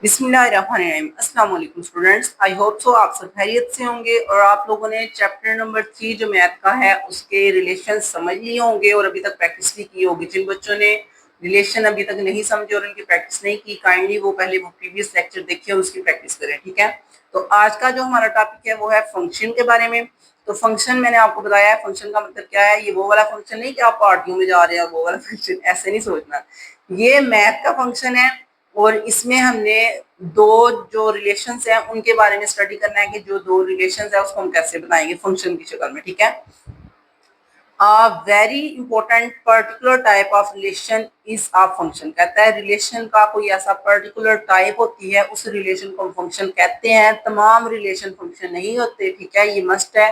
बिस्मिल्लाहिर्रहमानिर्रहीम। अस्सलाम वालेकुम स्टूडेंट्स, आई होप सो आप सब खैरियत से होंगे और आप लोगों ने चैप्टर नंबर 3 जो मैथ का है उसके रिलेशन समझ लिए होंगे और अभी तक प्रैक्टिस भी की होगी। जिन बच्चों ने रिलेशन अभी तक नहीं समझे और उनकी प्रैक्टिस नहीं की, काइंडली वो पहले वो प्रीवियस लेक्चर देखें और उसकी प्रैक्टिस करें, ठीक है। तो आज का जो हमारा टॉपिक है वो है फंक्शन के बारे में। तो फंक्शन मैंने आपको बताया है, फंक्शन का मतलब क्या है। ये वो वाला फंक्शन नहीं कि आप पार्टियों में जा रहे हैं, वो वाला फंक्शन ऐसे नहीं सोचना। ये मैथ का फंक्शन है और इसमें हमने दो जो रिलेशंस हैं उनके बारे में स्टडी करना है कि जो दो रिलेशंस है उसको हम कैसे बताएंगे फंक्शन की शक्ल में, ठीक है। A very important particular type of relation is a function। कहता है रिलेशन का कोई ऐसा पर्टिकुलर टाइप होती है, उस रिलेशन को हम फंक्शन कहते हैं। तमाम रिलेशन फंक्शन नहीं होते, ठीक है, ये मस्ट है।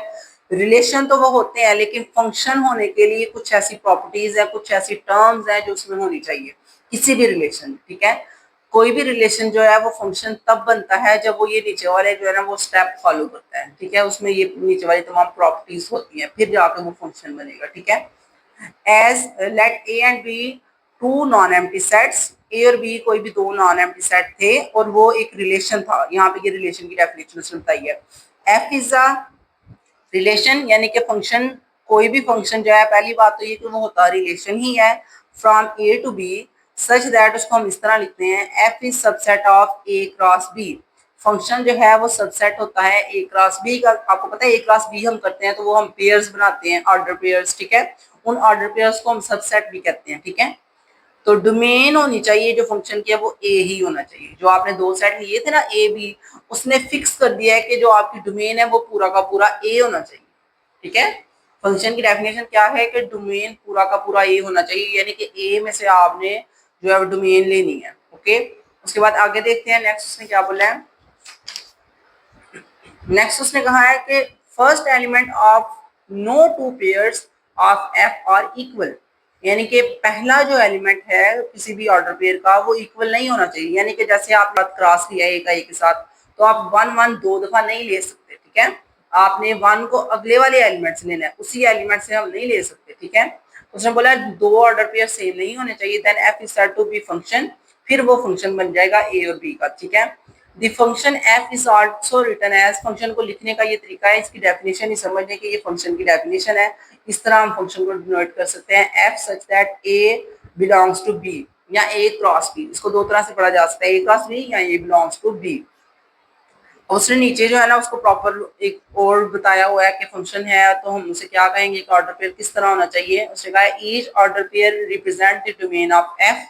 रिलेशन तो वो होते हैं लेकिन फंक्शन होने के लिए कुछ ऐसी प्रॉपर्टीज है, कुछ ऐसी टर्म्स है जो उसमें होनी चाहिए किसी भी रिलेशन, ठीक है। कोई भी रिलेशन जो है वो फंक्शन तब बनता है जब वो ये नीचे वाले जो है ना वो स्टेप फॉलो करता है, ठीक है। उसमें ये नीचे वाली तमाम प्रॉपर्टीज होती हैं, फिर जाकर वो फंक्शन बनेगा, ठीक है। As let A and B two non empty sets, A और बी कोई भी दो नॉन एम्प्टी सेट थे और वो एक रिलेशन था। यहाँ पे ये रिलेशन की डेफिनेशन उसने बताई है। एफ इज अ रिलेशन, यानी कि फंक्शन, कोई भी फंक्शन जो है, पहली बात तो ये कि वो होता रिलेशन ही है from A to B such that, उसको हम इस तरह लिखते हैं F is subset of A cross B. Function जो है वो सबसेट होता है ए क्रॉस बी का। आपको पता है ए क्रॉस बी हम करते हैं तो वो हम पेयर्स बनाते हैं, ऑर्डर पेयर्स, ठीक है। उन ऑर्डर पेयर्स को हम सबसेट भी कहते हैं, ठीक है। तो डोमेन होनी चाहिए जो फंक्शन की है वो ए ही होना चाहिए। जो आपने दो सेट लिए थे ना ए बी, उसने फिक्स कर दिया है कि जो आपकी डोमेन है वो पूरा का पूरा ए होना चाहिए, ठीक है। फंक्शन की डेफिनेशन क्या है कि डोमेन पूरा का पूरा ए होना चाहिए, यानी कि ए में से आपने जो है डोमेन लेनी है, ओके। उसके बाद आगे देखते हैं नेक्स्ट उसने क्या बोला है। नेक्स्ट उसने कहा है कि first element of no two pairs of F are equal, यानी कि पहला जो एलिमेंट है किसी भी ऑर्डर पेयर का वो इक्वल नहीं होना चाहिए। यानी कि जैसे आप क्रॉस लिया ए का ए के साथ, तो आप वन वन दो दफा नहीं ले सकते, ठीक है। आपने वन को अगले वाले एलिमेंट से लेना है, उसी एलिमेंट से हम नहीं ले सकते, ठीक है। उसने बोला दो ऑर्डर पेयर सेम नहीं होने चाहिए, then F is said to be function, फिर वो फंक्शन बन जाएगा ए और बी का, ठीक है। The function F is also written as, function को लिखने का ये तरीका है, इसकी डेफिनेशन ही समझने की, ये फंक्शन की डेफिनेशन है। इस तरह हम फंक्शन को डिनोट कर सकते हैं F such that A belongs to B या ए क्रॉस बी। इसको दो तरह से पढ़ा जा सकता है, ए क्रॉस बी या ए बिलोंग्स टू बी। उसने नीचे जो है ना उसको प्रॉपर एक और बताया हुआ है कि फंक्शन है तो हम उसे क्या कहेंगे कि ऑर्डर पेयर किस तरह होना चाहिए। उसने कहा each order pair represent the domain of F,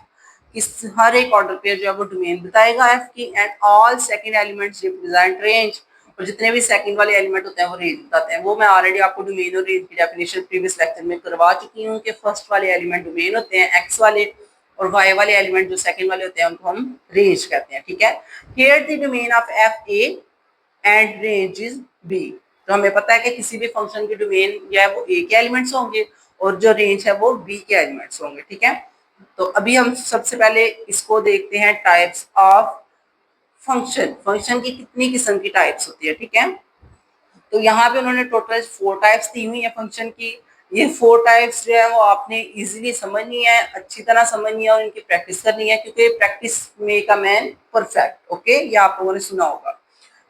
इस हर एक ऑर्डर पेयर जो है वो डोमेन बताएगा एफ की। And all second elements represent range, और जितने भी सेकंड वाले एलिमेंट होते हैं वो रेंज बताते हैं। वो मैं ऑलरेडी आपको डोमेन और रेंज की डेफिनेशन प्रीवियस लेक्चर में करवा चुकी हूँ कि फर्स्ट वाले एलिमेंट डोमेन होते हैं एक्स वाले, और वाई वाले एलिमेंट जो सेकंड वाले होते हैं उनको हम रेंज कहते हैं, ठीक है। Here the domain of F A and range is B. तो हमें पता है कि किसी भी फंक्शन की डोमेन जो है वो ए के एलिमेंट्स होंगे और जो रेंज है वो बी के एलिमेंट्स होंगे, ठीक है। तो अभी हम सबसे पहले इसको देखते हैं टाइप्स ऑफ फंक्शन। फंक्शन की कितनी किस्म की टाइप्स होती है, ठीक है। तो यहाँ पे उन्होंने टोटल 4 टाइप्स दी हुई है फंक्शन की। ये 4 टाइप्स जो है वो आपने इजीली समझनी है, अच्छी तरह समझनी है और इनकी प्रैक्टिस करनी है, क्योंकि practice make a man perfect, okay. ये आप लोगों ने सुना होगा।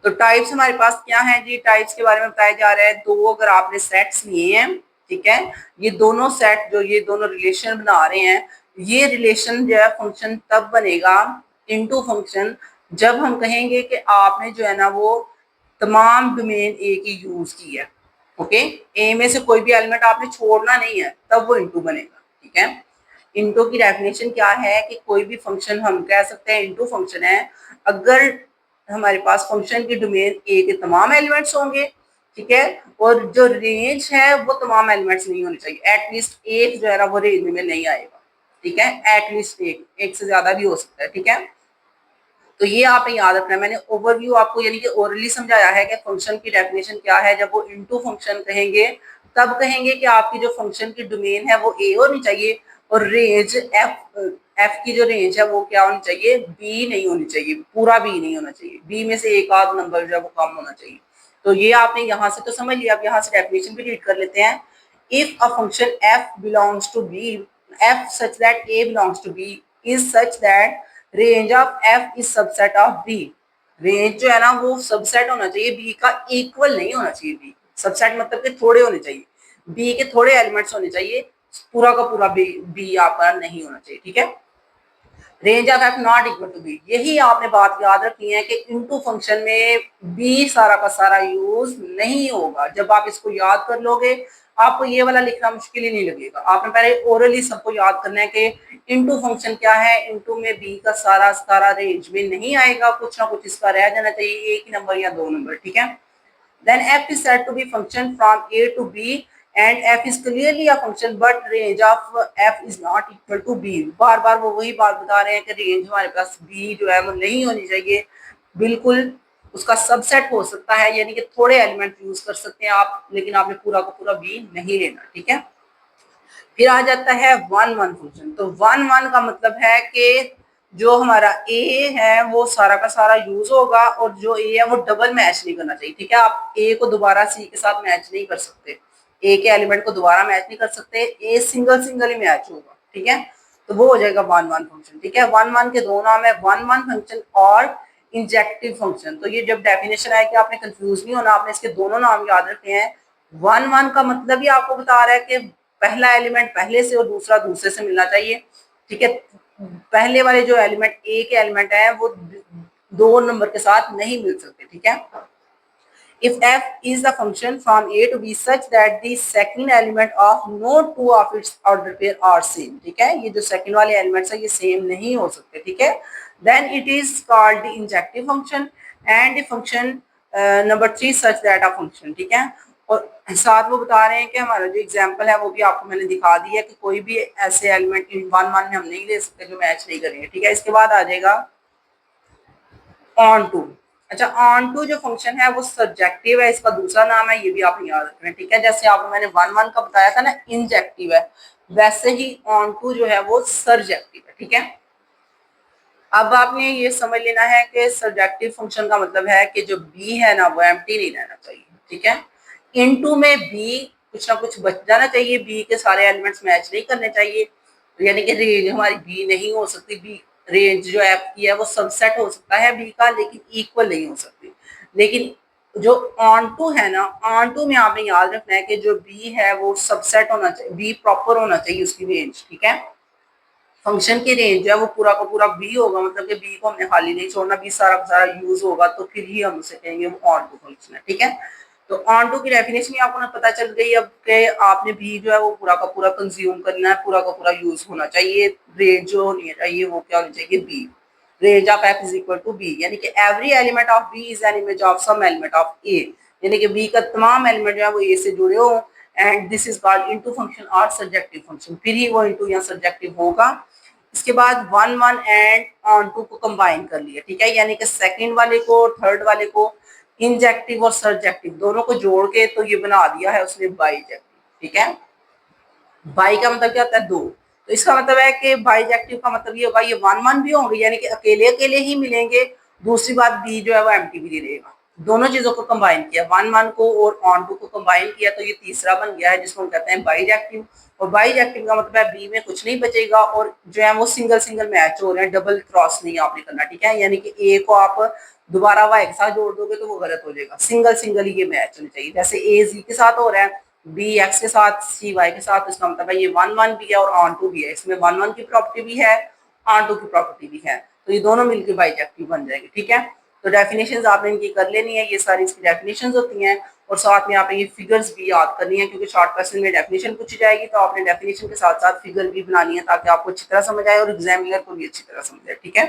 तो टाइप्स हमारे पास क्या है जी, टाइप्स के बारे में बताया जा रहा है। दो अगर आपने सेट्स लिए हैं, ठीक है, ये दोनों सेट जो ये दोनों रिलेशन बना रहे हैं, ये रिलेशन जो है फंक्शन तब बनेगा इनटू फंक्शन जब हम कहेंगे कि आपने जो है ना वो तमाम डोमेन ए की यूज की है, ओके। ए में से कोई भी एलिमेंट आपने छोड़ना नहीं है, तब वो इनटू बनेगा, ठीक है। इनटू की डेफिनेशन क्या है कि कोई भी फंक्शन हम कह सकते हैं इनटू फंक्शन है अगर हमारे पास फंक्शन की डोमेन ए के तमाम एलिमेंट्स होंगे, ठीक है, और जो रेंज है वो तमाम एलिमेंट्स नहीं होने चाहिए। एटलीस्ट एक जो है ना वो रेंज में नहीं आएगा, ठीक है। एटलीस्ट एक से ज्यादा भी हो सकता है, ठीक है। तो ये आपने याद रखना है। मैंने ओवरव्यू आपको यानी कि ओरली समझाया है कि फंक्शन की डेफिनेशन क्या है। जब वो इनटू फंक्शन कहेंगे तब कहेंगे कि आपकी जो फंक्शन की डोमेन है वो ए होनी चाहिए और रेंज एफ की जो रेंज है वो क्या होनी चाहिए, बी नहीं होनी चाहिए, पूरा बी नहीं होना चाहिए, बी में से एक आध नंबर जो है वो कम होना चाहिए। तो ये आपने यहाँ से तो समझ लिया। अब यहाँ से डेफिनेशन भी रीड कर लेते हैं। if a function f belongs to b, f such that a belongs to b is such that range of f is subset of b, range जो है ना वो सबसेट होना चाहिए बी का, इक्वल नहीं होना चाहिए बी। सबसेट मतलब कि थोड़े होने चाहिए, बी के थोड़े एलिमेंट्स होने चाहिए, पूरा का पूरा बी आपका नहीं होना चाहिए, ठीक है। Range of F not equal to B, यही आपने बात याद रखनी है कि इनटू फंक्शन में बी सारा का सारा यूज नहीं होगा। जब आप इसको याद कर लोगे आपको ये वाला लिखना मुश्किल ही नहीं लगेगा। आपने पहले ओरली सबको याद करना है कि इनटू फंक्शन क्या है, इनटू में बी का सारा सारा रेंज में नहीं आएगा, कुछ ना कुछ इसका रह जाना चाहिए, एक ही नंबर या दो नंबर, ठीक है। then f is said to be function from a to b and f is clearly a function but range of f is not equal to b। बार बार वो वही बात बता रहे हैं कि रेंज हमारे पास b जो है वो नहीं होनी चाहिए, बिल्कुल उसका सबसेट हो सकता है, यानी कि थोड़े एलिमेंट यूज कर सकते हैं आप, लेकिन आपने पूरा का पूरा b नहीं लेना, ठीक है। फिर आ जाता है वन वन फंक्शन। तो वन वन का मतलब है कि जो हमारा ए है वो सारा का सारा यूज होगा और जो ए है वो डबल मैच नहीं करना चाहिए, ठीक है। आप ए को दोबारा सी के साथ मैच नहीं कर सकते, ए के एलिमेंट को दोबारा मैच नहीं कर सकते, a single single he match होगा, ठीक है। तो वो हो जाएगा वन वन फंक्शन, ठीक है। वन वन के दो नाम है, वन वन फंक्शन और इंजेक्टिव फंक्शन। तो ये जब डेफिनेशन आए कि आपने कंफ्यूज नहीं होना, आपने इसके दोनों नाम याद रखने हैं। वन वन का मतलब ही आपको बता रहा है कि पहला एलिमेंट पहले से और दूसरा दूसरे से मिलना चाहिए, ठीक है। पहले वाले जो एलिमेंट ए के एलिमेंट है वो दो नंबर के साथ नहीं मिल सकते, ठीक है। if f is the function from a to b such that the second element of no two of its order pair are same, ठीक है। ये जो सेकंड वाले एलिमेंट्स है ये सेम नहीं हो सकते, ठीक है। then it is called the injective function and the function number 3 such that a function, ठीक है। और साथ वो बता रहे हैं कि हमारा जो एग्जांपल है वो भी आपको मैंने दिखा दी है कि कोई भी ऐसे एलिमेंट वन वन में हम नहीं ले सकते जो मैच नहीं करेंगे, ठीक है। इसके बाद आ जाएगा ऑन टू। अच्छा, ऑन टू जो फंक्शन है वो सब्जेक्टिव है, इसका दूसरा नाम है, ये भी आपने याद रखना है, ठीक है। जैसे आपको मैंने वन वन का बताया था ना इंजेक्टिव है, वैसे ही ऑन टू जो है वो सरजेक्टिव है, ठीक है। अब आपने ये समझ लेना है कि सब्जेक्टिव फंक्शन का मतलब है कि जो बी है ना वो एम्प्टी नहीं रहना चाहिए, ठीक है। इनटू में बी कुछ ना कुछ बच जाना चाहिए, बी के सारे एलिमेंट्स मैच नहीं करने चाहिए, तो यानी कि रेंज हमारी बी नहीं हो सकती। बी रेंज जो एफ की है वो सबसेट हो सकता है बी का, लेकिन इक्वल नहीं हो सकती। लेकिन जो ऑन टू है ना, ऑन टू में आपने याद रखना है कि जो बी है वो सबसेट होना चाहिए, बी प्रॉपर होना चाहिए उसकी रेंज, ठीक है। फंक्शन की रेंज जो है वो पूरा का पूरा बी होगा, मतलब कि बी को हमने खाली नहीं छोड़ना, बी सारा का सारा यूज होगा, तो फिर ही हम उसे कहेंगे वो ऑन टू फंक्शन है, ठीक है। तो ऑन टू की डेफिनेशन आपको पता चल गई अब कि आपने बी जो है वो पूरा का पूरा कंज्यूम करना है, पूरा का पूरा यूज होना चाहिए। रेंज जो होनी चाहिए वो क्या होनी चाहिए, B. Range of f is equal to B, यानी कि every element of B is an image of some element of A, यानी कि बी का तमाम एलिमेंट जो है वो ए से जुड़े हो, and this is called into function और सब्जेक्टिव फंक्शन, फिर ही वो इनटू या सब्जेक्टिव होगा। इसके बाद one one and onto को कंबाइन कर लिया, ठीक है, यानी कि सेकंड वाले को थर्ड वाले को इंजेक्टिव और सरजेक्टिव दोनों को जोड़ के तो ये बना दिया है उसने बाईजेक्टिव, ठीक है। बाई का मतलब क्या होता है, दो, तो इसका मतलब है कि बाईजेक्टिव का मतलब ये होगा ये वन वन भी होंगे, यानी कि अकेले अकेले ही मिलेंगे। दूसरी बात बी जो है वो एम्प्टी भी दे देगा। दोनों चीजों को कंबाइन किया, वन वन को और ऑन टू को कंबाइन किया, तो ये तीसरा बन गया है जिसको हम कहते हैं बाईजेक्टिव। और बाईजेक्टिव का मतलब है बी में कुछ नहीं बचेगा और जो है वो सिंगल सिंगल मैच हो रहे हैं, डबल क्रॉस नहीं आपने करना, ठीक है। यानी कि ए को आप दोबारा वाई के साथ जोड़ दोगे तो वो गलत हो जाएगा, सिंगल सिंगल ही ये मैच होनी चाहिए। जैसे ए जी के साथ हो रहा है, बी एक्स के साथ, सी वाई के साथ, इसका मतलब है ये वन वन भी है और ऑन टू भी है, इसमें वन वन की प्रॉपर्टी भी है, ऑन टू की प्रॉपर्टी भी है, तो ये दोनों मिलकर बाईजेक्टिव बन जाएंगे, ठीक है। तो डेफिनेशंस आपने इनकी कर लेनी है, ये सारी इसकी डेफिनेशंस होती हैं, और साथ में आपने ये फिगर्स भी याद करनी है, क्योंकि शॉर्ट क्वेश्चन में डेफिनेशन पूछी जाएगी, तो आपने डेफिनेशन के साथ साथ फिगर भी बनानी है ताकि आपको अच्छी तरह समझ आए और एग्जामिनर को भी अच्छी तरह समझ आए, ठीक है।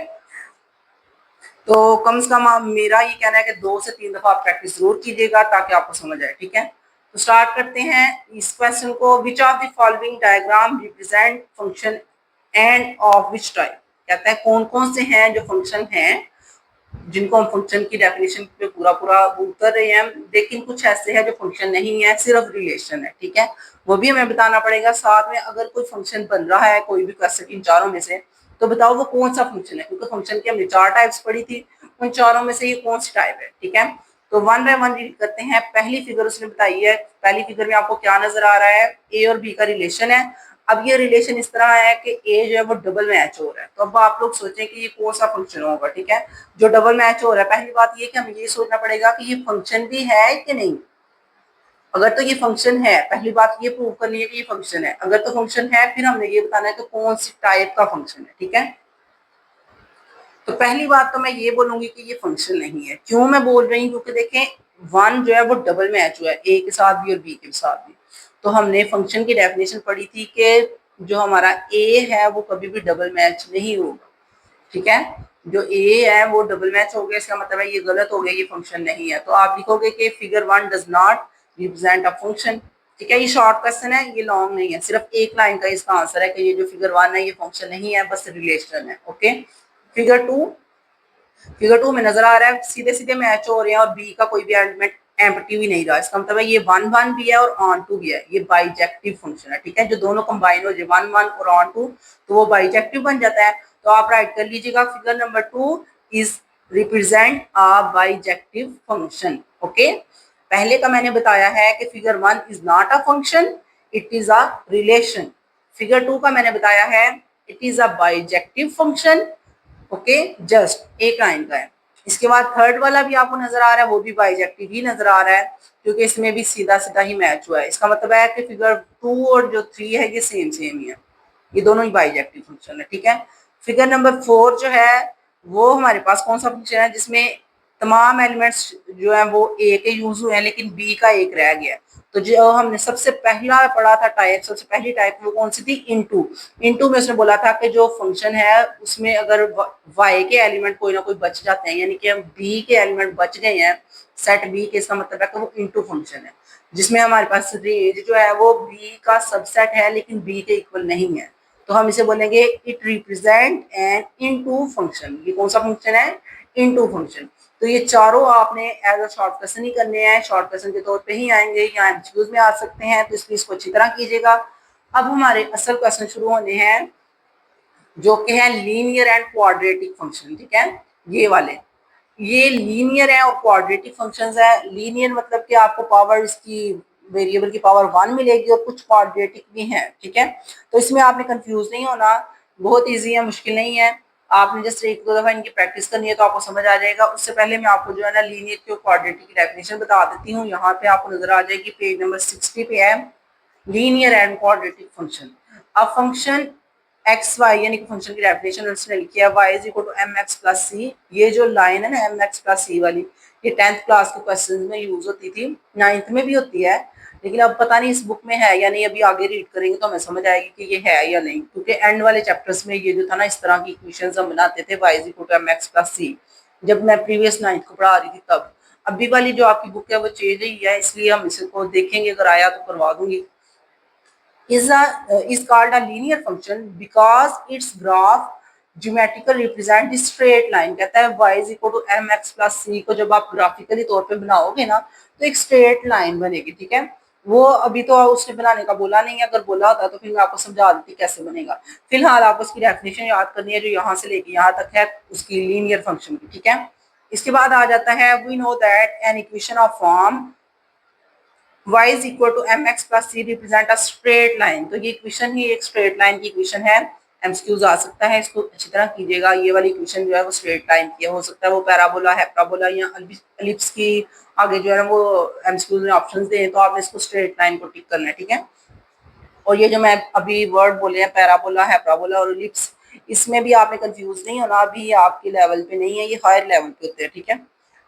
तो कम से कम मेरा ये कहना है कि 2 से 3 दफा आप प्रैक्टिस जरूर कीजिएगा ताकि आपको समझ आए, ठीक है। तो स्टार्ट करते हैं इस क्वेश्चन को। Which of the following diagram represent function end of which type, कहता है कौन कौन से हैं जो फंक्शन हैं जिनको हम फंक्शन की डेफिनेशन पे पूरा पूरा उतर रहे हैं, लेकिन कुछ ऐसे हैं जो फंक्शन नहीं है, सिर्फ रिलेशन है, ठीक है। वो भी हमें बताना पड़ेगा। साथ में अगर कोई फंक्शन बन रहा है कोई भी क्वेश्चन इन चारों में से, तो बताओ वो कौन सा फंक्शन है, क्योंकि फंक्शन की हमने 4 टाइप्स पढ़ी थी, उन चारों में से ये कौन सी टाइप है, ठीक है। तो वन बाय वन रीड करते हैं। पहली फिगर उसने बताई है, पहली फिगर में आपको क्या नजर आ रहा है, ए और बी का रिलेशन है। अब ये रिलेशन इस तरह है कि ए जो है वो डबल मैच हो रहा है। तो अब आप लोग सोचें कि ये कौन सा फंक्शन होगा, ठीक है, जो डबल मैच हो रहा है। पहली बात ये कि हमें ये सोचना पड़ेगा कि ये फंक्शन भी है कि नहीं। अगर तो ये फंक्शन है, पहली बात ये प्रूव करनी है कि ये फंक्शन है। अगर तो फंक्शन है फिर हमने ये बताना है कि कौन सी टाइप का फंक्शन है, ठीक है। तो पहली बात तो मैं ये बोलूंगी कि ये फंक्शन नहीं है। क्यों मैं बोल रही हूँ, क्योंकि देखें वन जो है वो डबल मैच हुआ है, ए के साथ भी और बी के साथ भी। तो हमने फंक्शन की डेफिनेशन पढ़ी थी कि जो हमारा ए है वो कभी भी डबल मैच नहीं होगा, ठीक है। जो ए है वो डबल मैच हो गया, इसका मतलब है ये गलत हो गया, ये फंक्शन नहीं है। तो आप लिखोगे कि figure one does not represent a function, ठीक है। ये शॉर्ट क्वेश्चन है, ये लॉन्ग नहीं है, सिर्फ एक लाइन का इसका आंसर है कि ये जो फिगर वन है ये फंक्शन नहीं है, बस रिलेशन है, okay. Figure two, figure two में नजर आ रहा है सीधे सीधे मैच हो रहे हैं और बी का कोई भी एलिमेंट एम्प्टी भी नहीं रहा। इसका मतलब है ये वन वन भी है और ऑन टू भी है, ये बाइजेक्टिव फंक्शन है, ठीक है। जो दोनों कंबाइन हो जाए वन वन और ऑन टू तो वो बाइजेक्टिव बन जाता है। तो आप राइट कर लीजिएगा, figure number two is represent a bijective function, okay. पहले का मैंने बताया है कि figure one is not a function, it is a relation. Figure two का मैंने बताया है it is a bijective function, okay, just एक लाइन का है। इसके बाद थर्ड वाला भी आपको नजर आ रहा है, वो भी बाइजेक्टिव ही नजर आ रहा है, क्योंकि इसमें भी सीधा सीधा ही मैच हुआ है। इसका मतलब है कि फिगर टू और जो थ्री है ये सेम सेम ही है, ये दोनों ही बाइजेक्टिव फंक्शन है, ठीक है। फिगर नंबर फोर जो है वो हमारे पास कौन सा फंक्शन है जिसमें तमाम एलिमेंट्स जो है वो ए के यूज हुए हैं लेकिन बी का एक रह गया। तो जो हमने सबसे पहला पढ़ा था टाइप, सबसे पहली टाइप वो कौन सी थी, इनटू। इनटू में उसने बोला था कि जो फंक्शन है उसमें अगर वाई के एलिमेंट कोई ना कोई बच जाते हैं, यानी कि हम बी के एलिमेंट बच गए हैं सेट बी के, इसका मतलब है कि वो इनटू फंक्शन है, जिसमें हमारे पास रेंज जो है वो बी का सबसेट है लेकिन बी के इक्वल नहीं है। तो हम इसे बोलेंगे it represent N into function. ये कौन सा फंक्शन है, इनटू फंक्शन। तो ये चारों आपने एज अ शॉर्ट क्वेश्चन ही करने हैं, शॉर्ट क्वेश्चन के तौर पे ही आएंगे या एमसीक्यूज में आ सकते हैं, तो इसलिए इसको अच्छी तरह कीजिएगा। अब हमारे असल क्वेश्चन शुरू होने हैं जो कि है लीनियर एंड क्वाड्रेटिक फंक्शन, ठीक है। ये वाले ये लीनियर है और क्वाड्रेटिक फंक्शंस है। लीनियर मतलब कि आपको पावर इसकी वेरिएबल की पावर वन मिलेगी और कुछ क्वाड्रेटिक भी हैं, ठीक है। तो इसमें आपने कंफ्यूज नहीं होना, बहुत इजी है, मुश्किल नहीं है। आपने जस्ट एक दो दफा इनकी प्रैक्टिस करनी है तो आपको समझ आ जाएगा। उससे पहले मैं आपको जो है ना लीनियर की और क्वाड्रेटिक की डेफिनेशन बता देती हूँ। यहाँ पे आपको नजर आ जाएगी, पेज नंबर 60 पे है, लीनियर एंड क्वाड्रेटिक फंक्शन। अब फंक्शन एक्स वाई यानी कि फंक्शन की डेफिनेशन उसने लिखी है y is equal to m x plus c. ये जो लाइन है ना एम एक्स प्लस सी वाली, ये 10th क्लास के क्वेश्चन में यूज होती थी, 9th में भी होती है, लेकिन अब पता नहीं इस बुक में है या नहीं। अभी आगे रीड करेंगे तो हमें समझ आएगी कि ये है या नहीं, क्योंकि एंड वाले चैप्टर्स में ये जो था ना इस तरह की इक्वेशंस हम बनाते थे y is equal to m x plus c, जब मैं प्रीवियस 9th को पढ़ा रही थी तब। अभी वाली जो आपकी बुक है वो चेंज ही है, इसलिए हम इसको देखेंगे, अगर आया तो करवा दूंगी। is called a linear function because its graph geometrical represent straight line। कहता है y is equal to mx plus c को जब आप ग्राफिकली तौर पे बनाओगे ना तो एक स्ट्रेट लाइन बनेगी, ठीक है। वो अभी तो उसने बनाने का बोला नहीं है, अगर बोला होता तो फिर मैं आपको समझा देती कैसे बनेगा। फिलहाल आपको उसकी डेफिनेशन याद करनी है जो यहाँ से लेके यहाँ तक है उसकी लीनियर फंक्शन की, ठीक है। इसके बाद आ जाता है we know that an equation of form y is equal to mx plus c represent a straight line। तो ये इक्वेशन ही एक स्ट्रेट लाइन की इक्वेशन है। एमसीक्यूज आ सकता है, इसको अच्छी तरह कीजिएगा। ये वाली इक्वेशन जो है वो स्ट्रेट लाइन की है, हो सकता है वो पैराबोला, हैप्राबोला या एलिप्स की आगे जो है ना वो एमसीक्यूज में ऑप्शंस दें, तो आपने इसको स्ट्रेट लाइन को टिक करना है, ठीक है। और ये जो मैं अभी वर्ड बोले हैं पैराबोला, हैप्राबोला और एलिप्स, इसमें भी आपने कंफ्यूज नहीं होना, अभी आपके लेवल पे नहीं है, ये हायर लेवल पे होते हैं, ठीक है।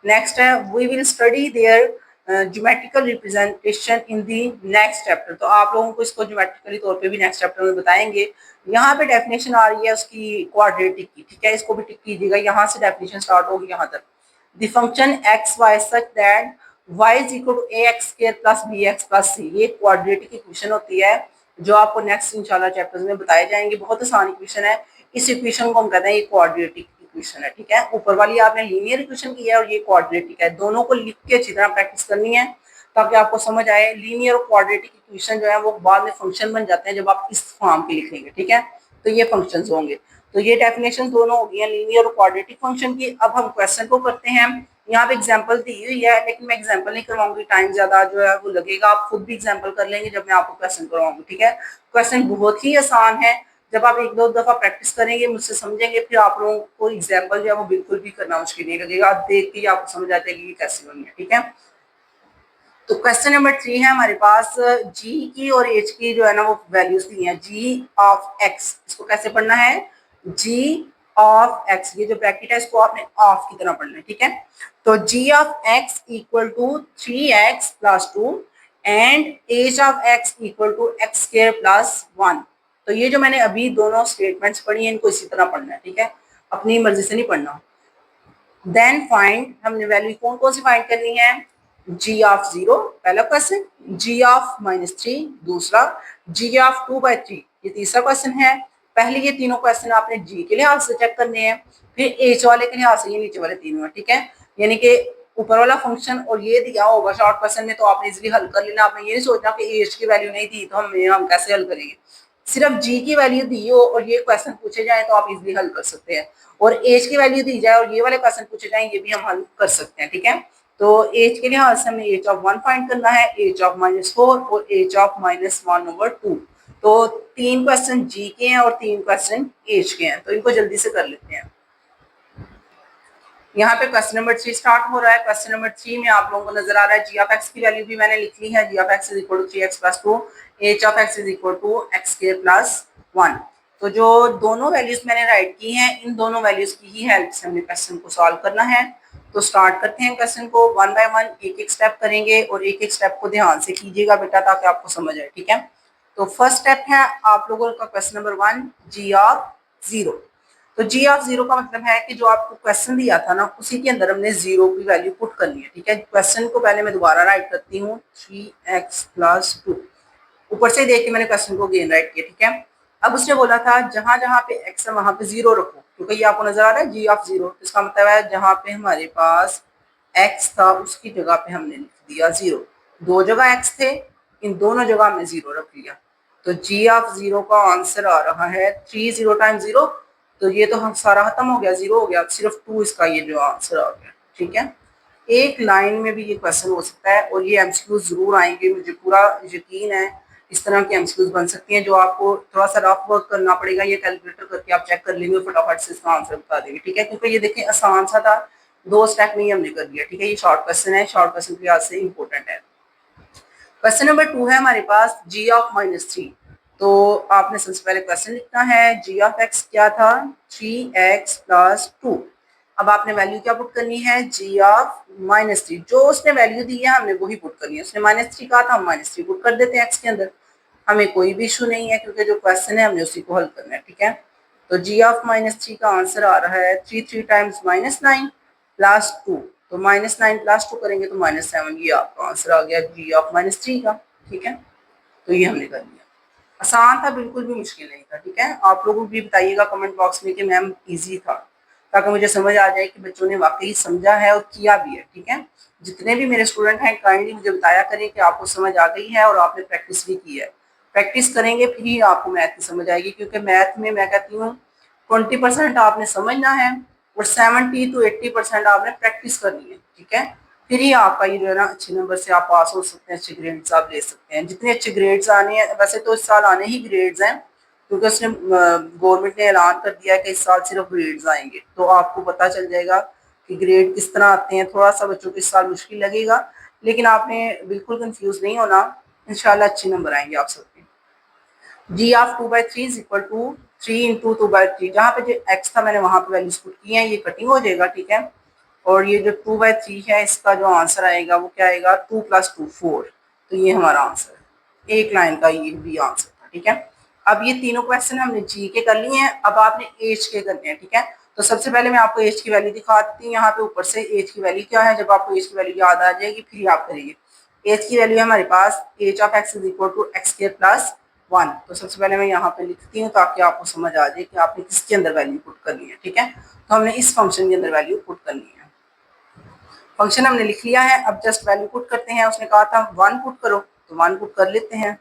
नेक्स्ट है we will study their geometrical representation in the next chapter. तो आप लोगों को इसको ज्योमेट्रिकली तौर पे भी नेक्स्ट चैप्टर में बताएंगे। यहाँ पे डेफिनेशन आ रही है उसकी क्वाड्रेटिक की, ठीक है, इसको भी टिक कीजिएगा। यहाँ से डेफिनेशन स्टार्ट होगी यहाँ तक। The function x y such that y is equal to a x square plus b x plus c, ये क्वाड्रेटिक इक्वेशन होती है जो आपको नेक्स्ट इंशाल्लाह चैप्टर्स में बताए जाएंगे। बहुत आसान इक्वेशन है, इस इक्वेशन को हम कहते हैं ये क्वाड्रेटिक इक्वेशन है, ठीक है। ऊपर वाली आपने लीनियर इक्वेशन की है और ये क्वाड्रेटिक है, दोनों को लिख के अच्छी तरह प्रैक्टिस करनी है ताकि आपको समझ आए। लीनियर और क्वाड्रेटिक इक्वेशन जो है वो बाद में फंक्शन बन जाते हैं जब आप इस फॉर्म के लिखेंगे, ठीक है। तो ये फंक्शंस होंगे। तो ये डेफिनेशन दोनों हो गई हैं लीनियर और क्वाड्रेटिक फंक्शन की। अब हम क्वेश्चन को करते हैं। यहाँ पे एग्जांपल दी हुई है, लेकिन मैं एग्जांपल नहीं करवाऊंगी, टाइम ज्यादा जो है वो लगेगा। आप खुद भी एग्जांपल कर लेंगे जब मैं आपको क्वेश्चन करवाऊंगी, ठीक है। क्वेश्चन बहुत ही आसान है, जब आप एक दो दफा प्रैक्टिस करेंगे, मुझसे समझेंगे, फिर आप लोगों को एग्जाम्पल जो है वो बिल्कुल भी करना मुश्किल नहीं लगेगा। आप देख के आपको समझ आ जाएगी कि कैसे होनी है, ठीक है। तो क्वेश्चन नंबर 3 है हमारे पास, जी की और एच की जो है ना वो वैल्यूज दी हैं। जी ऑफ एक्स, इसको कैसे पढ़ना है, जी ऑफ एक्स, ये जो ब्रैकेट है इसको आपने ऑफ की तरह पढ़ना है, ठीक है। तो g of x equal to 3x plus 2 and h of x equal to x square plus 1। तो ये जो मैंने अभी दोनों स्टेटमेंट्स पढ़ी हैं इनको इसी तरह पढ़ना है, ठीक है, अपनी मर्जी से नहीं पढ़ना। देन फाइंड, हमने वैल्यू कौन कौन सी फाइंड करनी है, जी ऑफ 0 पहला क्वेश्चन, जी ऑफ -3 दूसरा, जी ऑफ 2/3 ये तीसरा क्वेश्चन है। पहले ये तीनों क्वेश्चन आपने जी के लिहाज से चेक करने हैं, फिर एच वाले के लिहाज से ये नीचे वाले तीनों है, ठीक है। यानी कि ऊपर वाला फंक्शन और ये दिया होगा शॉर्ट क्वेश्चन में तो आपने इजीली हल कर लेना। आपने ये नहीं सोचना कि एच की वैल्यू नहीं दी तो हम कैसे हल करेंगे। सिर्फ जी की वैल्यू दी हो और ये क्वेश्चन पूछे जाए तो आप इजीली हल कर सकते हैं, और एज की वैल्यू दी जाए और ये वाले क्वेश्चन पूछे जाए ये भी हम हल कर सकते हैं, ठीक है। तो एज के लिहाज से हमें एच ऑफ 1 फाइंड करना है, एच ऑफ -4 और एच ऑफ -1/2। तो 3 क्वेश्चन जी के हैं और 3 क्वेश्चन एज के हैं, तो इनको जल्दी से कर लेते हैं। यहाँ पे क्वेश्चन नंबर 3 स्टार्ट हो रहा है। क्वेश्चन नंबर 3 में आप लोगों को नजर आ रहा है जी ऑफ एक्स की वैल्यू भी मैंने लिख ली है, g of x is equal to 3x plus 2, h of x is equal to x square plus 1। तो जो दोनों वैल्यूज मैंने राइट की हैं इन दोनों वैल्यूज की ही हेल्प से हमने क्वेश्चन को सॉल्व करना है। तो स्टार्ट करते हैं क्वेश्चन को, 1 बाय 1 एक एक स्टेप करेंगे और एक एक स्टेप को ध्यान से कीजिएगा बेटा ताकि आपको समझ आए, ठीक है। तो फर्स्ट स्टेप है आप लोगों का क्वेश्चन नंबर 1, जी ऑफ 0। तो जी ऑफ 0 का मतलब है कि जो आपको क्वेश्चन दिया था ना उसी के अंदर हमने 0 की वैल्यू पुट करनी है, ठीक है। क्वेश्चन को पहले मैं दोबारा राइट करती हूँ, 3x प्लस 2, ऊपर से देख के मैंने क्वेश्चन को अगेन राइट किया, ठीक है। अब उसने बोला था जहां जहां पे x है वहां पे 0 रखो, क्योंकि ये आपको नजर आ रहा है जी ऑफ 0, इसका मतलब है जहां पे हमारे पास x था उसकी जगह पे हमने लिख दिया 0। दो जगह x थे, इन दोनों जगह हमने 0 रख लिया। तो जी ऑफ 0 का आंसर आ रहा है 3 0 टाइम 0, तो ये तो हम सारा खत्म हो गया, 0 हो गया, सिर्फ 2 इसका ये जो आंसर आ गया, ठीक है। एक लाइन में भी ये क्वेश्चन हो सकता है और ये एमसीक्यू जरूर आएंगे, मुझे पूरा यकीन है। इस तरह के एमसीक्यूज बन सकती हैं जो आपको थोड़ा सा रफ वर्क करना पड़ेगा, ये कैलकुलेटर करके आप चेक कर लेंगे फटाफट से इसका आंसर बता देंगे, ठीक है। क्योंकि ये देखें आसान सा था, 2 स्टेप में ही हमने कर दिया, ठीक है। ये शॉर्ट क्वेश्चन है, शॉर्ट क्वेश्चन के लिहाज से इंपॉर्टेंट है। क्वेश्चन नंबर 2 है हमारे पास, जी ऑफ -3। तो आपने सबसे पहले क्वेश्चन लिखना है, जी ऑफ एक्स क्या था, 3x प्लस 2। अब आपने वैल्यू क्या पुट करनी है, जी ऑफ -3, जो उसने वैल्यू दी है हमने वही पुट करनी है। उसने -3 कहा था, हम -3 पुट कर देते हैं एक्स के अंदर, हमें कोई भी इशू नहीं है क्योंकि जो क्वेश्चन है हमने उसी को हल करना है, ठीक है। तो जी ऑफ -3 का आंसर आ रहा है 3 टाइम्स -9 प्लस 2, तो -9 प्लस 2 करेंगे तो -7, ये आपका आंसर आ गया जी ऑफ -3 का, ठीक है। तो ये हमने कर लिया, आसान था, बिल्कुल भी मुश्किल नहीं था, ठीक है। आप लोग भी बताइएगा कमेंट बॉक्स में कि मैम इजी था, ताकि मुझे समझ आ जाए कि बच्चों ने वाकई समझा है और किया भी है, ठीक है। जितने भी मेरे स्टूडेंट हैं काइंडली मुझे बताया करें कि आपको समझ आ गई है और आपने प्रैक्टिस भी की है। प्रैक्टिस करेंगे फिर ही आपको मैथ की समझ आएगी, क्योंकि मैथ में मैं कहती हूँ 20% आपने समझना है और 70 to 80% आपने प्रैक्टिस करनी है, ठीक है। फिर ही आपका ये जो है ना अच्छे नंबर से आप पास हो सकते हैं, अच्छे ग्रेड्स आप ले सकते हैं। जितने अच्छे ग्रेड्स आने हैं, वैसे तो इस साल आने ही ग्रेड्स हैं क्योंकि उसने गवर्नमेंट ने ऐलान कर दिया है कि इस साल सिर्फ ग्रेड्स आएंगे, तो आपको पता चल जाएगा कि ग्रेड किस तरह आते हैं। थोड़ा सा बच्चों को इस साल मुश्किल लगेगा, लेकिन आपने बिल्कुल कंफ्यूज नहीं होना, इंशाल्लाह अच्छे नंबर आएंगे आप सबके। G of 2/3 is equal to 3 into 2/3, जहाँ पे जो एक्स था मैंने वहां पे वैल्यूज पुट की हैं, ये कटिंग हो जाएगा, ठीक है। और ये जो 2/3 है इसका जो आंसर आएगा वो क्या आएगा, 2 + 2 4, तो ये हमारा आंसर है, एक लाइन का ये भी आंसर था, ठीक है। अब ये तीनों क्वेश्चन हमने जी के कर लिए हैं, अब आपने एज के करने हैं, ठीक है। तो सबसे पहले मैं आपको एज की वैल्यू दिखा देती हूँ, यहाँ पे ऊपर से एज की वैल्यू क्या है, जब आपको एज की वैल्यू याद आ जाएगी फिर आप करेंगे। एज की वैल्यू है हमारे पास, h of x is equal to x square plus 1। तो सबसे पहले मैं यहाँ पे लिखती हूँ ताकि आपको समझ आ जाए कि आपने किसके अंदर वैल्यू पुट करनी है, ठीक है। तो हमने इस फंक्शन के अंदर वैल्यू पुट करनी है। फंक्शन हमने लिख लिया है, अब जस्ट वैल्यू पुट करते हैं। उसने कहा था 1 पुट करो, तो 1 पुट कर लेते हैं।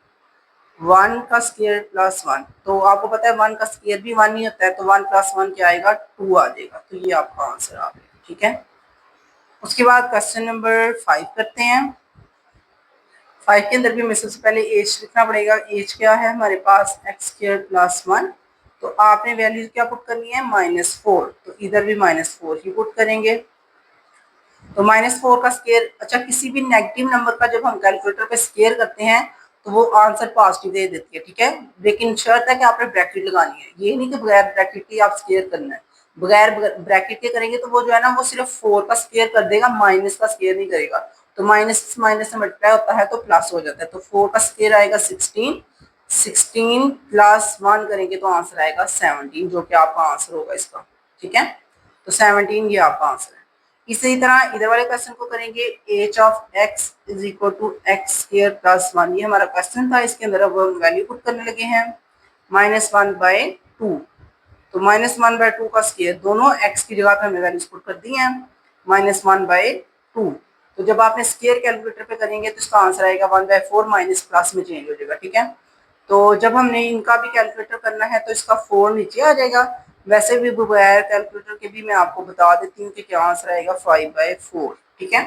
1 का स्क्वायर प्लस 1, तो आपको पता है 1 का स्क्वायर भी 1 ही होता है, तो 1 + 1 क्या आएगा, 2 आ जाएगा। तो ये आपका आंसर आ गया, ठीक है। उसके बाद क्वेश्चन नंबर 5 करते हैं। 5 के अंदर भी हमें सबसे पहले एज लिखना पड़ेगा। एज क्या है हमारे पास x² + 1, तो आपने वैल्यू क्या पुट करनी है -4, तो इधर भी -4 ही पुट करेंगे। तो -4 का स्केयर, अच्छा किसी भी नेगेटिव नंबर का जब हम कैलकुलेटर पे स्केयर करते हैं तो वो आंसर पॉजिटिव दे देती है, ठीक है, लेकिन शर्त है कि आपने ब्रैकेट लगानी है। ये नहीं कि बगैर ब्रैकेट के आप स्केयर करना है, बगैर ब्रैकेट के करेंगे तो वो जो है ना वो सिर्फ 4 का स्केयर कर देगा, माइनस का स्केयर नहीं करेगा। तो माइनस माइनस से मल्टीप्लाई होता है तो प्लस हो जाता है। तो 4 का स्केयर आएगा 16, 16 + 1 करेंगे तो आंसर आएगा 17, जो कि आपका आंसर होगा इसका, ठीक है। तो 17 ये आपका आंसर है। इसी तरह इधर वाले क्वेश्चन को करेंगे। एच ऑफ x = x² + 1, ये हमारा क्वेश्चन था। इसके अंदर अब हम वैल्यू पुट करने लगे हैं। -1/2, तो -1/2 का स्केयर, दोनों x की जगह पे हमने वैल्यूज पुट कर दी हैं। -1/2, तो जब आपने स्केयर कैलकुलेटर पे करेंगे तो इसका आंसर आएगा 1/4, माइनस प्लस में चेंज हो जाएगा, ठीक है। तो जब हमने इनका भी कैलकुलेटर करना है तो इसका 4 नीचे आ जाएगा। वैसे भी बगैर कैलकुलेटर के भी मैं आपको बता देती हूँ कि क्या आंसर आएगा 5/4, ठीक है।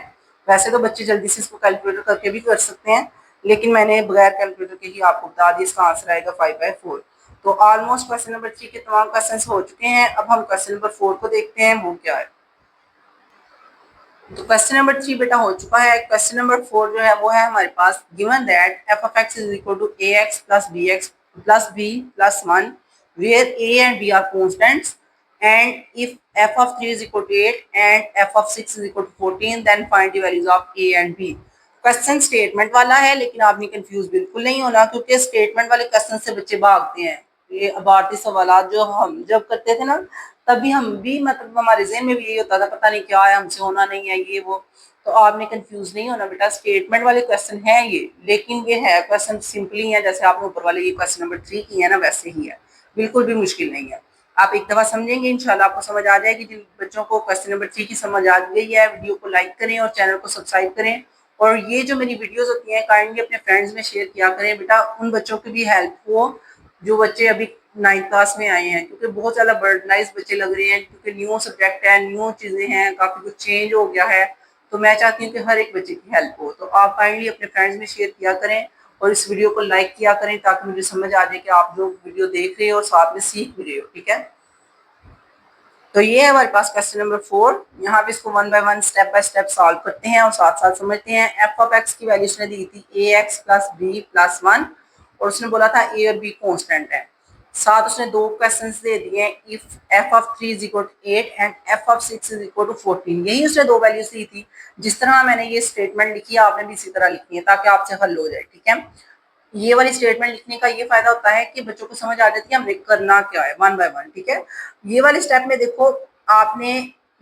वैसे तो बच्चे जल्दी से इसको कैलकुलेटर करके भी कर सकते हैं, लेकिन मैंने बगैर कैलकुलेटर के ही आपको बता दिया, इसका आंसर आएगा 5/4। तो ऑलमोस्ट क्वेश्चन नंबर 3 के तमाम क्वेश्चन हो चुके हैं। अब हम क्वेश्चन नंबर 4 को देखते हैं वो क्या है। तो क्वेश्चन नंबर 3 बेटा हो चुका है। क्वेश्चन नंबर 4 जो है वो है हमारे पास, given that f(x) = ax + bx + b + 1 where a and b are constants, and if f(3) = 8 and f(6) = 14, then find the values of a and b। Question statement वाला है, लेकिन आपने कंफ्यूज बिल्कुल नहीं होना, क्योंकि स्टेटमेंट वाले क्वेश्चन से बच्चे भागते हैं। ये अबारती सवाल जो हम जब करते थे ना, तभी हम भी मतलब हमारे ज़हन में भी यही होता था, पता नहीं क्या है, हमसे होना नहीं है ये वो। तो आपने कंफ्यूज नहीं होना बेटा, स्टेटमेंट वाले क्वेश्चन है ये, लेकिन ये है क्वेश्चन सिंपली है, जैसे आपने ऊपर वाले ये क्वेश्चन नंबर 3 की है ना वैसे ही है, बिल्कुल भी मुश्किल नहीं है। आप एक दफा समझेंगे इंशाल्लाह आपको समझ आ जाएगी। जिन बच्चों को क्वेश्चन नंबर 3 की समझ आ गई है, वीडियो को लाइक करें और चैनल को सब्सक्राइब करें। और ये जो मेरी वीडियोस होती हैं काइंडली अपने फ्रेंड्स में शेयर किया करें बेटा, उन बच्चों की भी हेल्प हो जो बच्चे अभी 9th क्लास में आए हैं, क्योंकि बहुत ज़्यादा बर्डनाइज बच्चे लग रहे हैं, क्योंकि न्यू सब्जेक्ट है, न्यू चीज़ें हैं, काफ़ी कुछ चेंज हो गया है। तो मैं चाहती हूँ कि हर एक बच्चे की हेल्प हो, तो आप काइंडली अपने फ्रेंड्स में शेयर किया करें और इस वीडियो को लाइक किया करें, ताकि मुझे समझ आ जाए कि आप लोग वीडियो देख रहे हो और साथ में सीख भी रहे हो, ठीक है। तो ये है हमारे पास क्वेश्चन नंबर 4। यहाँ पे इसको 1 by 1 step by step solve करते हैं और साथ साथ समझते हैं। f(x) की वैल्यू उसने दी थी ax + b + 1, और उसने बोला था a और b कांस्टेंट है। साथ उसने दो क्वेश्चंस दे दिए, इफ f(3) = 8 एंड f(6) = 14। यही उसने दो वैल्यूज दी थी। जिस तरह मैंने ये स्टेटमेंट लिखी है आपने भी इसी तरह लिखनी है, ताकि आपसे हल हो जाए, ठीक है। ये वाली स्टेटमेंट लिखने का ये फायदा होता है कि बच्चों को समझ आ जाती है हमने करना क्या है, 1 बाय 1, ठीक है। ये वाली स्टेप में देखो, आपने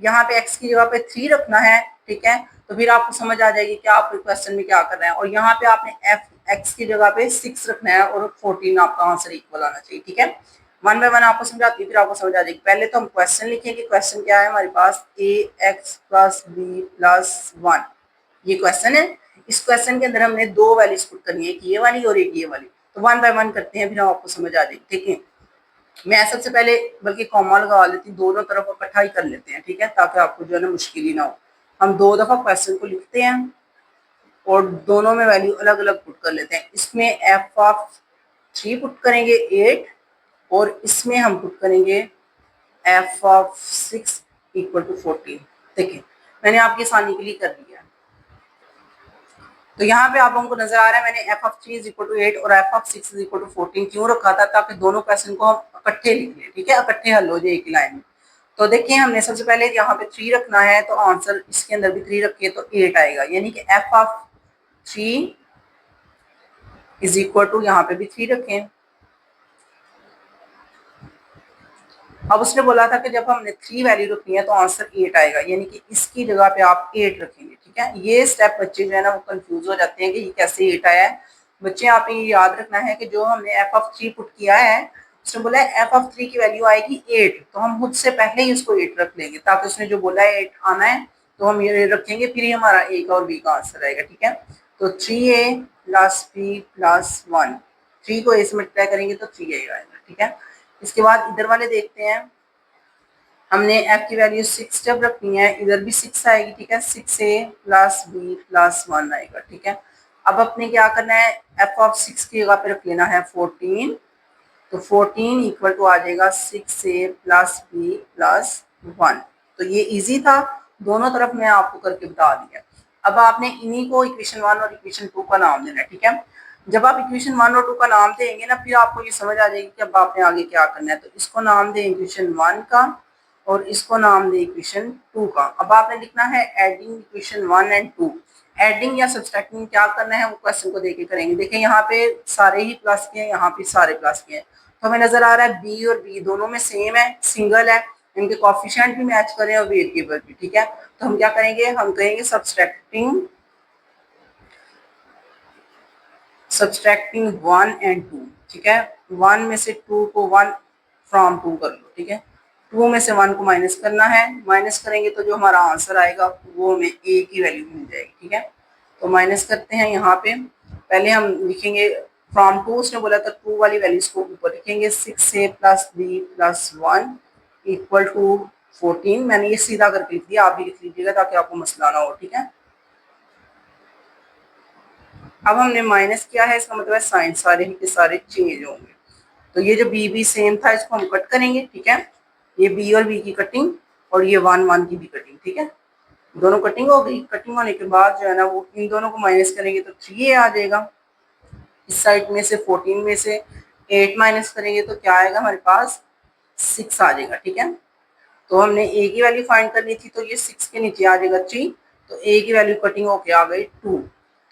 यहाँ पे x की जगह पे 3 रखना है, ठीक है, तो फिर आपको समझ आ जाएगी कि आप क्वेश्चन में क्या कर रहे हैं। और यहाँ पे आपने x की जगह पे 6 रखना है और 14 आपका आंसर इक्वल आना चाहिए, ठीक है। 1 बाय 1 आपको समझाती है, फिर आपको समझ आ जाएगी। पहले तो हम क्वेश्चन लिखेंगे। क्वेश्चन क्या है हमारे पास, ax + b + 1, ये क्वेश्चन है। इस क्वेश्चन के अंदर हमने दो वैल्यूज पुट करनी है, एक ये वाली और एक ये वाली। तो 1 बाय 1 करते हैं, फिर आपको समझ आ जाएगी, ठीक है। मैं सबसे पहले बल्कि कॉमा लगा लेती हूँ, दोनों तरफ इकट्ठा ही कर लेते हैं, ठीक है, ताकि आपको जो है ना मुश्किल ही ना हो। हम 2 दफा क्वेश्चन को लिखते हैं और दोनों में वैल्यू अलग अलग पुट कर लेते हैं। इसमें f(3) पुट करेंगे 8, और इसमें हम पुट करेंगे f(6) = 14। देखिए मैंने आपकी आसानी के लिए कर दिया। तो यहाँ पे आप लोगों को नजर आ रहा है मैंने f(3) = 8 और f(6) = 14 क्यों रखा था, ताकि दोनों क्वेश्चन को हम इकट्ठे लिख लें, ठीक है, इकट्ठे हल हो जाए एक लाइन में। तो देखिए हमने सबसे पहले यहाँ पे 3 रखना है, तो आंसर इसके अंदर भी 3 रखिए तो 8 आएगा, यानी कि f(3) = यहाँ पे भी 3 रखें। अब उसने बोला था कि जब हमने 3 वैल्यू रखनी है तो आंसर 8 आएगा, यानी कि इसकी जगह पे आप 8 रखेंगे, ठीक है। ये स्टेप बच्चे जो है ना वो कंफ्यूज हो जाते हैं कि ये कैसे 8 आया है। बच्चे आपने ये याद रखना है कि जो हमने f(3) पुट किया है, उसने बोला है f(3) की वैल्यू आएगी 8, तो हम खुद से पहले ही उसको 8 रख लेंगे, ताकि उसने जो बोला है 8 आना है तो हम ये रखेंगे, फिर ही हमारा a का और b का आंसर आएगा, ठीक है। तो 3a + b + 1, 3 को a से मल्टीप्लाई करेंगे तो 3a आएगा, ठीक है। इसके बाद इधर वाले देखते हैं। हमने f की वैल्यू 6 जब रखनी है, इधर भी 6 आएगी, ठीक है, 6a प्लस b प्लस 1 आएगा, ठीक है। अब अपने क्या करना है, f ऑफ 6 की जगह पे रख लेना है 14, तो 14 इक्वल टू आ जाएगा 6a प्लस b प्लस 1। तो ये इजी था, दोनों तरफ मैं आपको करके बता दिया। अब आपने इन्हीं को इक्वेशन 1 और इक्वेशन 2 का नाम देना है, ठीक है। जब आप इक्वेशन 1 और 2 का नाम देंगे ना, फिर आपको ये समझ आ जाएगी कि अब आपने आगे क्या करना है। तो इसको नाम दें इक्वेशन 1 का और इसको नाम दें इक्वेशन 2 का। अब आपने लिखना है एडिंग इक्वेशन 1 एंड 2। एडिंग या सब्सट्रैक्टिंग क्या करना है वो क्वेश्चन को देके करेंगे। देखिए यहाँ पे सारे ही प्लस के हैं, यहाँ पे सारे प्लस के हैं, तो हमें नजर आ रहा है बी और बी दोनों में सेम है, सिंगल है, इनके कोएफिशिएंट भी मैच करें और वेरिएबल भी, ठीक है। तो हम क्या करेंगे, हम कहेंगे सब्सट्रैक्टिंग 1 एंड 2, ठीक है। 1 में से 2 को 1 फ्रॉम 2 कर लो, ठीक है। 2 में से 1 को माइनस करना है, माइनस करेंगे तो जो हमारा आंसर आएगा वो हमें a की वैल्यू मिल जाएगी, ठीक है। तो माइनस करते हैं यहाँ पे, पहले हम लिखेंगे फ्रॉम 2, उसने बोला था 2 वाली वैल्यूज को ऊपर लिखेंगे, 6a plus b plus 1 equal to 14। मैंने ये सीधा करके लिख दिया, आप भी लिख लीजिएगा ताकि आपको मसला ना हो, ठीक है। अब हमने माइनस किया है, इसका मतलब है साइन सारे के सारे चेंज होंगे। तो ये जो बी बी सेम था इसको हम कट करेंगे, ठीक है। ये बी और बी की कटिंग और ये 1 1 की भी कटिंग, ठीक है। दोनों कटिंग हो गई, कटिंग होने के बाद जो है ना वो इन दोनों को माइनस करेंगे तो 3 आ जाएगा। इस साइड में से 14 में से 8 माइनस करेंगे तो क्या आएगा हमारे पास, 6 आ जाएगा, ठीक है। तो हमने ए की वैल्यू फाइंड करनी थी, तो ये 6 के नीचे आ जाएगा 3, तो ए की वैल्यू कटिंग होके आ गई 2।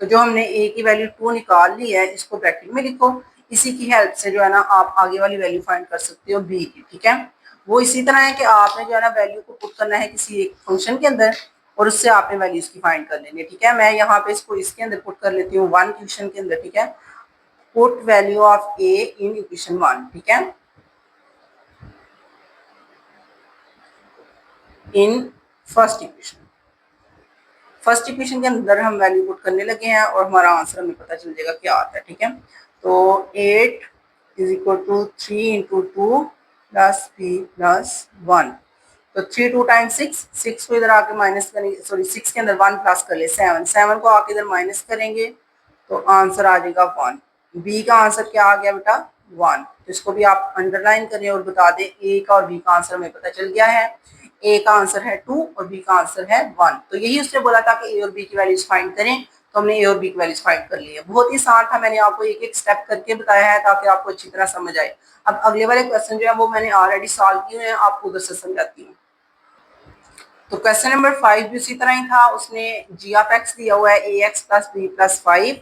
तो जो हमने ए की वैल्यू 2 निकाल ली है, इसको ब्रैकेट में लिखो। इसी की हेल्प से जो है ना आप आगे वाली वैल्यू फाइंड कर सकते हो बी की, ठीक है। वो इसी तरह है कि आपने जो है ना वैल्यू को पुट करना है किसी एक फंक्शन के अंदर और उससे आपने वैल्यूज की फाइंड कर लेनी है, ठीक है। मैं यहाँ पे इसको इसके अंदर पुट कर लेती हूँ 1 इक्वेशन के अंदर, ठीक है। Put value of A in equation 1, ठीक है, in first equation. First equation के अंदर हम वैल्यू पुट करने लगे हैं और हमारा आंसर हमें पता चल जाएगा क्या आता है, ठीक है। तो 8 is equal to 3 into 2 plus 3 plus 1। तो 3 2 टाइम्स 6, 6 को इधर आके माइनस करेंगे, सॉरी 6 के अंदर 1 प्लस कर ले 7, 7 को आके इधर माइनस करेंगे तो आंसर आ जाएगा 1। बी का आंसर क्या आ गया बेटा, 1। तो इसको भी आप अंडरलाइन करें और बता दें ए का और बी का आंसर हमें पता चल गया है। ए का आंसर है 2 और बी का आंसर है 1। तो यही उसने बोला था कि ए और बी की वैल्यूज फाइंड करें, तो हमने ए और बी की वैल्यूज फाइंड कर ली है। बहुत ही आसान था, मैंने आपको एक एक स्टेप करके बताया है ताकि आपको अच्छी तरह समझ आए। अब अगले वाले क्वेश्चन जो है वो मैंने ऑलरेडी सॉल्व किए हैं, आपको उधर से समझाती हूँ। तो क्वेश्चन नंबर 5 भी उसी तरह ही था, उसने जी ऑफ एक्स दिया हुआ है ए एक्स प्लस बी प्लस 5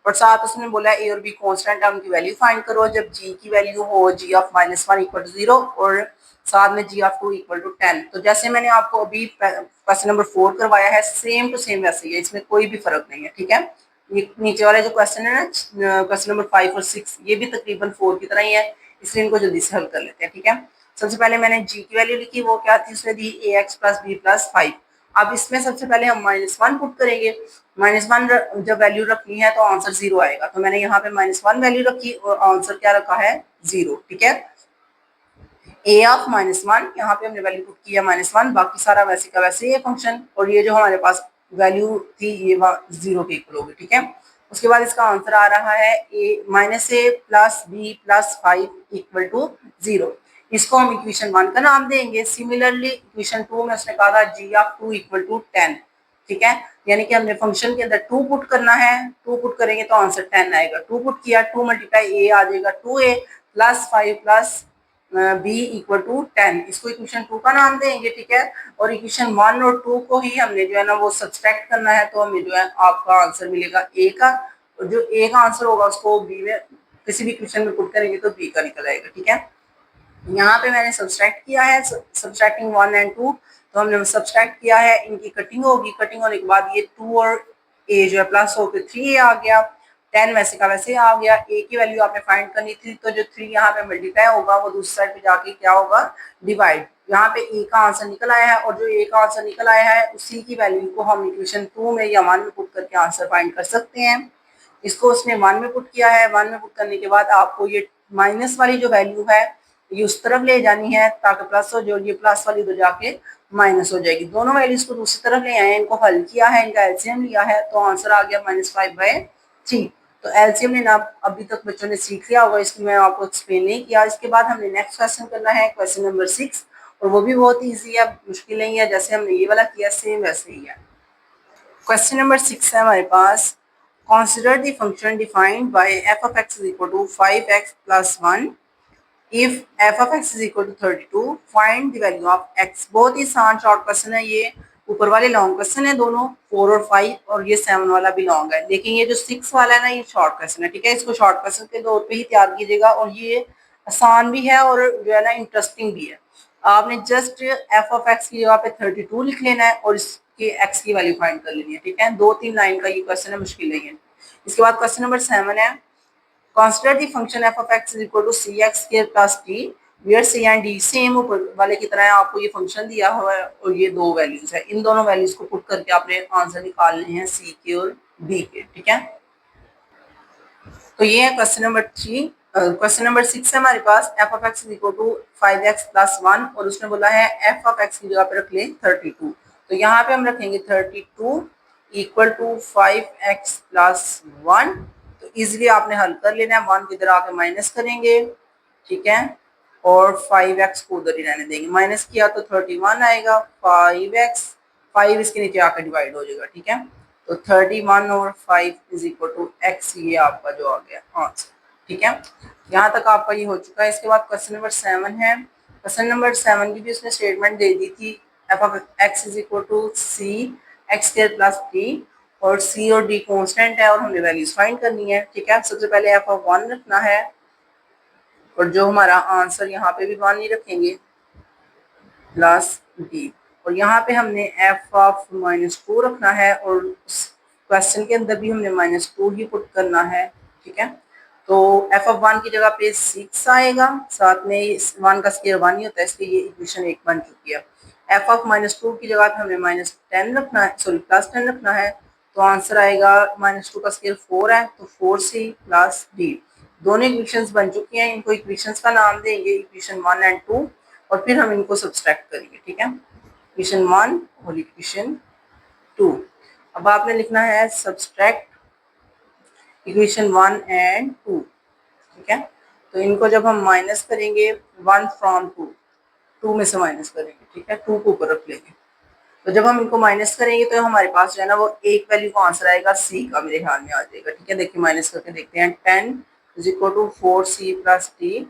और साथ उसने बोला ए और बी कॉन्स्टेंट है, उनकी वैल्यू फाइंड करो जब जी की वैल्यू हो जी ऑफ -1 इक्वल टू 0 और साथ में जी ऑफ 2 इक्वल टू 10। तो जैसे मैंने आपको अभी क्वेश्चन नंबर 4 करवाया है सेम टू सेम वैसे ही है, इसमें कोई भी फर्क नहीं है, ठीक है। ये नीचे वाले जो क्वेश्चन है ना क्वेश्चन नंबर 5 और 6 ये भी तकरीबन 4 की तरह ही है, इसलिए इनको जल्दी से हल कर लेते हैं, ठीक है। सबसे पहले मैंने जी की वैल्यू लिखी, वो क्या थी, उसने दी ए एक्स प्लस बी प्लस 5। अब इसमें सबसे पहले हम -1 पुट करेंगे, -1 जब वैल्यू रखनी है तो आंसर 0 आएगा, तो मैंने यहाँ पे -1 वैल्यू रखी और आंसर क्या रखा है 0, ठीक है। ए ऑफ -1 यहाँ पे हमने वैल्यू पुट किया -1, बाकी सारा वैसे का वैसे ही है फंक्शन, और ये जो हमारे पास वैल्यू थी ये 0 के इक्वल होगी, ठीक है। उसके बाद इसका आंसर आ रहा है -a plus b plus 5 equal to 0। इसको हम इक्वेशन 1 का नाम देंगे। सिमिलरली इक्वेशन 2 में उसने कहा था जी ऑफ 2 इक्वल टू 10, ठीक है। यानी कि हमने फंक्शन के अंदर 2 पुट करना है, 2 पुट करेंगे तो आंसर 10 आएगा। 2 पुट किया, 2 मल्टीप्लाई ए आ जाएगा 2a plus 5 plus b equal to 10, इसको इक्वेशन 2 का नाम देंगे, ठीक है। और इक्वेशन 1 और 2 को ही हमने जो है ना वो सब्सट्रैक्ट करना है, तो हमें जो है आपका आंसर मिलेगा ए का, और जो ए का आंसर होगा उसको बी में किसी भी इक्वेशन में पुट करेंगे तो बी का निकल आएगा, ठीक है। यहाँ पे मैंने सब्सट्रैक्ट किया है, सब्सट्रैक्टिंग 1 एंड 2, तो हमने सब्सट्रैक्ट किया है, इनकी कटिंग होगी, कटिंग होने के बाद ये 2 और ए जो है प्लस होकर 3 आ गया, 10 वैसे का वैसे आ गया। ए की वैल्यू आपने फाइंड करनी थी, तो जो 3 यहाँ पे मल्टीप्लाई होगा वो दूसरी साइड पे जाके क्या होगा, डिवाइड। यहाँ पे ए का आंसर निकल आया है और जो ए का आंसर निकल आया है उसी की वैल्यू को हम इक्वेशन 2 में या 1 में पुट करके आंसर फाइंड कर सकते हैं। इसको उसने 1 में पुट किया है, 1 में पुट करने के बाद आपको ये माइनस वाली जो वैल्यू है ये उस तरफ ले जानी है ताकि प्लस हो जाए, ये प्लस वाली उधर जाके माइनस हो जाएगी। दोनों वैल्यूज को दूसरी तरफ ले आए, इनको हल किया है, इनका एलसीएम लिया है, तो आंसर आ गया -5/3। तो एलसीएम लेना अभी तक बच्चों ने सीख लिया होगा, इसलिए मैं आपको एक्सप्लेन नहीं किया। इसके बाद हमने नेक्स्ट क्वेश्चन करना है, क्वेश्चन नंबर 6, और वो भी बहुत ईजी है, मुश्किल नहीं है, जैसे हमने ये वाला किया सेम वैसे ही है। क्वेश्चन नंबर 6 है हमारे पास, consider the function defined by f of x is equal to 5x plus 1 if f of x is equal to 32 find the value of x। बहुत ही आसान शॉर्ट क्वेश्चन है ये, ऊपर वाले लॉन्ग क्वेश्चन है दोनों 4 और 5, और ये 7 वाला भी लॉन्ग है, लेकिन ये जो 6 वाला है ना ये शॉर्ट क्वेश्चन है, ठीक है। इसको शॉर्ट क्वेश्चन के तौर पे ही तैयार कीजिएगा, और ये आसान भी है और जो है ना इंटरेस्टिंग भी है। आपने जस्ट f ऑफ x की जगह पे 32 लिख लेना है और इसके x की वैल्यू फाइंड कर लेनी है, ठीक है। 2-3 लाइन का ये क्वेश्चन है, मुश्किल नहीं है। इसके बाद क्वेश्चन नंबर 7 है, consider the function f of x is equal to cx square plus t where c and d same ऊपर वाले की तरह है। आपको ये फंक्शन दिया हुआ है और ये दो वैल्यूज है, इन दोनों वैल्यूज को पुट करके आपने आंसर निकालने हैं c के और d के, ठीक है। तो ये है क्वेश्चन नंबर 3। क्वेश्चन नंबर 6 है हमारे पास, f of x is equal to 5x plus 1, और उसने बोला है f of x की जगह पे रख लें 32। तो यहाँ पे हम रखेंगे 32 इक्वल टू 5x प्लस 1। तो इजीली आपने हल कर लेना है, 1 की इधर आके माइनस करेंगे, ठीक है, और 5x को उधर ही रहने देंगे। माइनस किया तो 31 आएगा, 5x 5 इसके नीचे आकर डिवाइड हो जाएगा, ठीक है। तो 31 और 5 इज इक्वल टू x, ये आपका जो आ गया आंसर, ठीक है। यहाँ तक आपका ये हो चुका है। इसके बाद क्वेश्चन नंबर 7 है। क्वेश्चन नंबर 7 की भी उसने स्टेटमेंट दे दी थी, f of x is equal to c x square plus d, और c और d कांस्टेंट है और हमने वैल्यूज फाइंड करनी है, ठीक है। सबसे पहले f ऑफ 1 रखना है, और जो हमारा आंसर यहाँ पे भी 1 ही रखेंगे प्लस d, और यहाँ पे हमने f ऑफ -2 रखना है, और क्वेश्चन के अंदर भी हमने -2 ही पुट करना है, ठीक है। तो f ऑफ 1 की जगह पे 6 आएगा, साथ में 1 का स्क्वायर 1 ही होता है, इसलिए ये इक्वेशन 1 बन चुकी है। f ऑफ -2 की जगह पे हमने -10 रखना है, सॉरी +10 रखना है, तो आंसर आएगा -2 का स्क्वायर 4 है, तो 4c प्लस d। दोनों इक्वेशंस बन चुकी हैं, इनको इक्वेशंस का नाम देंगे, इक्वेशन 1 एंड 2, और फिर हम इनको सब्सट्रैक्ट करेंगे, ठीक है। इक्वेशन 1 और इक्वेशन 2। अब आपने लिखना है सब्सट्रैक्ट इक्वेशन 1 एंड 2, ठीक है। तो इनको जब हम माइनस करेंगे 1 फ्रॉम 2, 2 में से माइनस करेंगे, ठीक है, 2 को ऊपर रख लेंगे। तो जब हम इनको माइनस करेंगे तो हमारे पास जो है ना वो एक वैल्यू का आंसर आएगा c का, मेरे ख्याल में आ जाएगा, ठीक है। देखिए माइनस करके देखते हैं, 10 is equal to 4c plus d,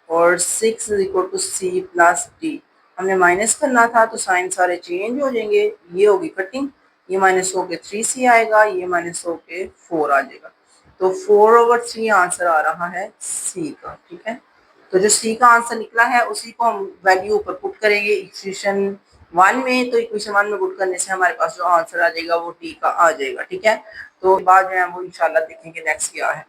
और 6 is equal to c plus d। हमने माइनस करना था तो साइन सारे चेंज हो जाएंगे, ये होगी कटिंग, ये माइनस होके 3c आएगा, ये माइनस होके 4 आ जाएगा। तो 4/3 आंसर आ रहा है c का, ठीक है। तो जो c का आंसर निकला है उसी को हम वैल्यू ऊपर पुट करेंगे इक्वेशन 1 में, तो इक्वेशन 1 में पुट करने से हमारे पास जो आंसर आ जाएगा वो t का आ जाएगा, ठीक है। तो बाद में हम वो इंशाल्लाह देखेंगे नेक्स्ट क्या है।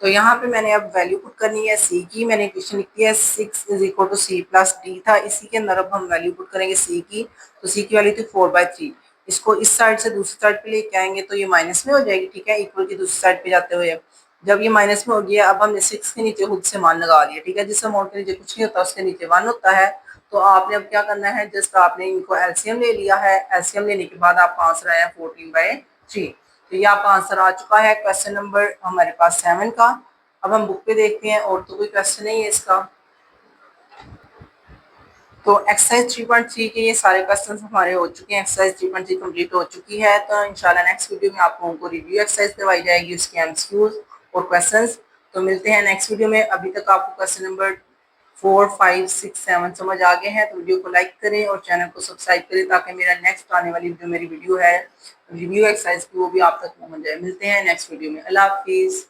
तो यहाँ पे मैंने अब वैल्यू पुट करनी है c की, मैंने इक्वेशन लिखी है 6 is equal to c plus d था, इसी के अंदर अब हम वैल्यू पुट करेंगे c की। तो c की वैल्यू थी 4/3, इसको इस साइड से दूसरी साइड पे लेके आएंगे तो ये माइनस में हो जाएगी, ठीक है, इक्वल की दूसरी साइड पे जाते हुए। जब ये माइनस में हो गया, अब हमने 6 के नीचे खुद से मान लगा लिया, ठीक है। जिस अमाउंट के नीचे कुछ नहीं होता उसके नीचे 1 होता है। तो आपने अब क्या करना है, जस्ट आपने इनको एलसीएम ले लिया है, एलसीएम लेने के बाद आपका आंसर आया 14/3। तो ये आपका आंसर आ चुका है क्वेश्चन नंबर हमारे पास 7 का। अब हम बुक पे देखते हैं, और तो कोई क्वेश्चन नहीं है इसका। तो एक्सरसाइज 3.3 के ये सारे क्वेश्चन हमारे हो चुके हैं, एक्सरसाइज 3.3 कंप्लीट हो चुकी है। तो इंशाल्लाह नेक्स्ट वीडियो में आप लोगों को रिव्यू एक्सरसाइज करवाई जाएगी, उसके एमसीक्यूज और क्वेश्चंस। तो मिलते हैं नेक्स्ट वीडियो में। अभी तक आपको क्वेश्चन नंबर 4, 5, 6, 7 समझ आ गए हैं तो वीडियो को लाइक करें और चैनल को सब्सक्राइब करें, ताकि मेरा नेक्स्ट आने वाली जो मेरी वीडियो है रिव्यू एक्सरसाइज की वो भी आप तक पहुंच जाए। मिलते हैं नेक्स्ट वीडियो में। अल्लाह हाफिज़।